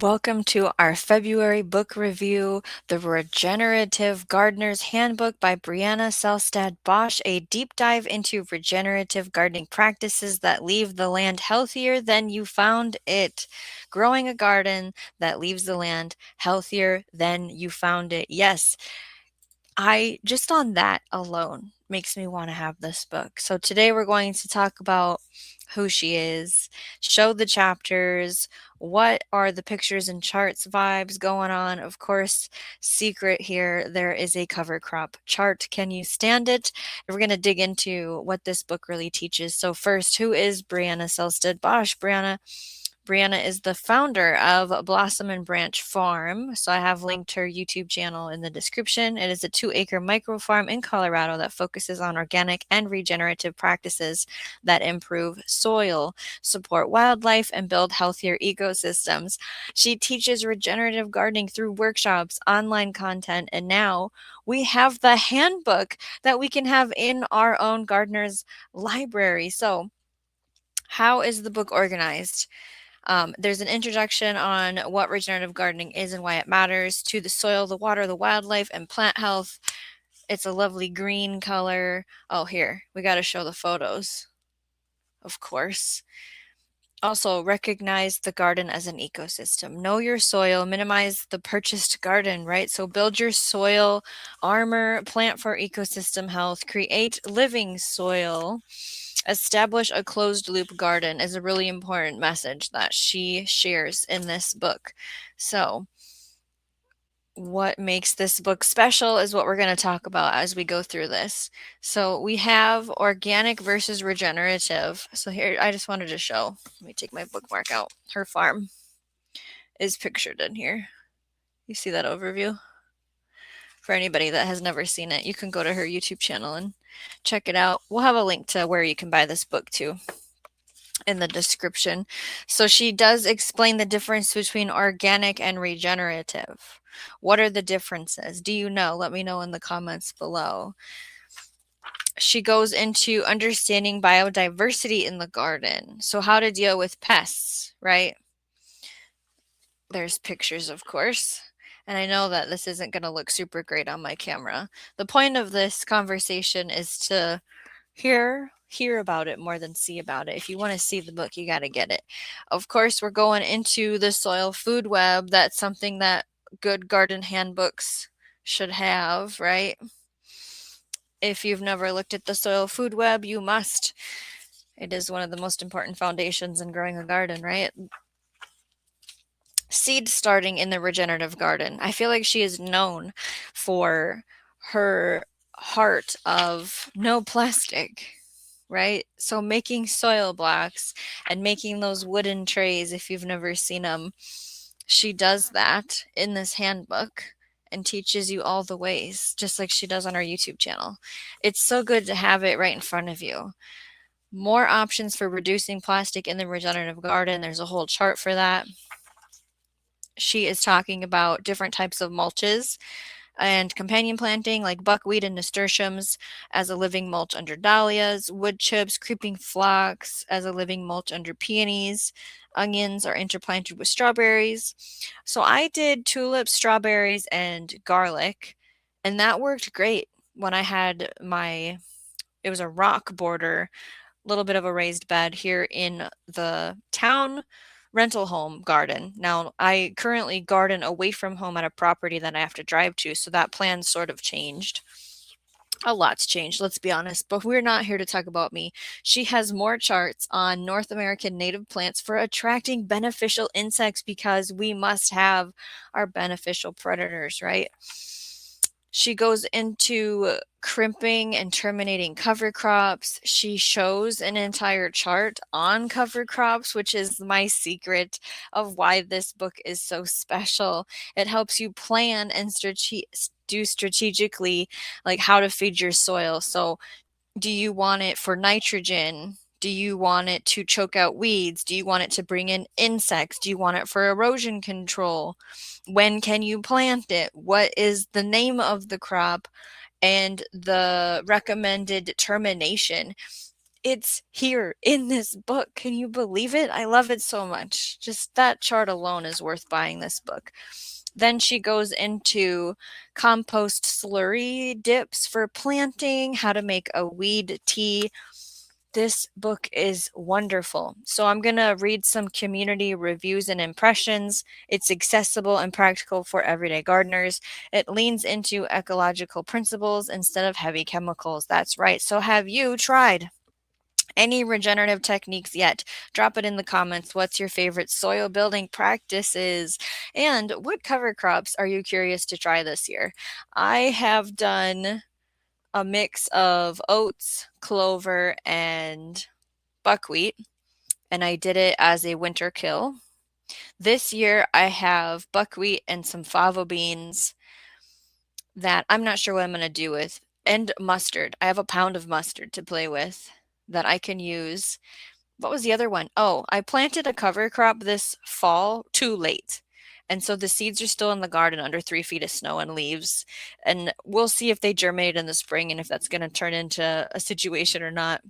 Welcome to our February book review, The Regenerative Gardener's Handbook by Briana Selstad Bosch, a deep dive into regenerative gardening practices that leave the land healthier than you found it. Growing a garden that leaves the land healthier than you found it. Yes, I just on that alone makes me want to have this book. So today we're going to talk about who she is, show the chapters, what are the pictures and charts vibes going on. Of course, secret here, there is a cover crop chart. Can you stand it? And we're going to dig into what this book really teaches. So first, who is Briana Selstad Bosch? Briana is the founder of Blossom and Branch Farm. So I have linked her YouTube channel in the description. It is a 2-acre micro farm in Colorado that focuses on organic and regenerative practices that improve soil, support wildlife, and build healthier ecosystems. She teaches regenerative gardening through workshops, online content, and now we have the handbook that we can have in our own gardener's library. So, how is the book organized? There's an introduction on what regenerative gardening is and why it matters to the soil, the water, the wildlife, and plant health. It's a lovely green color. Oh, here, we got to show the photos, of course. Also, recognize the garden as an ecosystem. Know your soil, minimize the purchased garden, right? So build your soil armor, plant for ecosystem health, create living soil. Establish a closed loop garden is a really important message that she shares in this book. So, what makes this book special is what we're going to talk about as we go through this. So, we have organic versus regenerative. So, here I just wanted to show. Let me take my bookmark out. Her farm is pictured in here. You see that overview? For anybody that has never seen it, you can go to her YouTube channel and check it out. We'll have a link to where you can buy this book too in the description. So she does explain the difference between organic and regenerative. What are the differences? Do you know? Let me know in the comments below. She goes into understanding biodiversity in the garden. So how to deal with pests, right? There's pictures, of course. And I know that this isn't going to look super great on my camera. The point of this conversation is to hear about it more than see about it. If you want to see the book, you got to get it. Of course, we're going into the soil food web. That's something that good garden handbooks should have, right? If you've never looked at the soil food web, you must. It is one of the most important foundations in growing a garden, right? Seed starting in the regenerative garden. I feel like she is known for her heart of no plastic, right? So making soil blocks and making those wooden trays, if you've never seen them, she does that in this handbook and teaches you all the ways, just like she does on our YouTube channel. It's so good to have it right in front of you. More options for reducing plastic in the regenerative garden. There's a whole chart for that. She is talking about different types of mulches and companion planting like buckwheat and nasturtiums as a living mulch under dahlias, wood chips, creeping phlox as a living mulch under peonies. Onions are interplanted with strawberries. So I did tulips, strawberries, and garlic, and that worked great when I had it was a rock border, little bit of a raised bed here in the town rental home garden. Now, I currently garden away from home at a property that I have to drive to, so that plan sort of changed. A lot's changed, let's be honest, but we're not here to talk about me. She has more charts on North American native plants for attracting beneficial insects because we must have our beneficial predators, right? She goes into crimping and terminating cover crops. She shows an entire chart on cover crops, which is my secret of why this book is so special. It helps you plan and do strategically, like how to feed your soil. So, do you want it for nitrogen? Do you want it to choke out weeds? Do you want it to bring in insects? Do you want it for erosion control? When can you plant it? What is the name of the crop? And the recommended termination. it's here in this book. Can you believe it? I love it so much. Just that chart alone is worth buying this book. Then she goes into compost slurry dips for planting, how to make a weed tea. This book is wonderful. So I'm going to read some community reviews and impressions. It's accessible and practical for everyday gardeners. It leans into ecological principles instead of heavy chemicals. That's right. So have you tried any regenerative techniques yet? Drop it in the comments. What's your favorite soil building practices? And what cover crops are you curious to try this year? I have done a mix of oats, clover, and buckwheat, and I did it as a winter kill. This year I have buckwheat and some fava beans that I'm not sure what I'm going to do with, and mustard. I have a pound of mustard to play with that I can use. What was the other one? Oh, I planted a cover crop this fall too late. And so the seeds are still in the garden under 3 feet of snow and leaves. And we'll see if they germinate in the spring and if that's going to turn into a situation or not.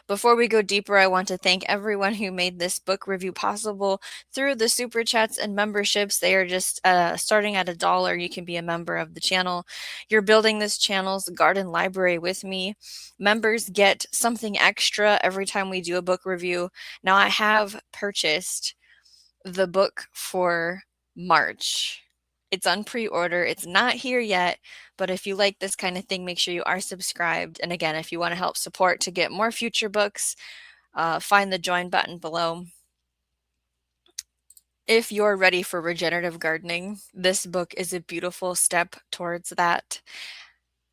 Before we go deeper, I want to thank everyone who made this book review possible through the super chats and memberships. They are just starting at $1. You can be a member of the channel. You're building this channel's garden library with me. Members get something extra every time we do a book review. Now, I have purchased the book for March. It's on pre-order. It's not here yet, but if you like this kind of thing, make sure you are subscribed. And again, if you want to help support to get more future books, find the join button below. If you're ready for regenerative gardening, this book is a beautiful step towards that.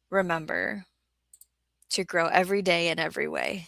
Remember to grow every day in every way.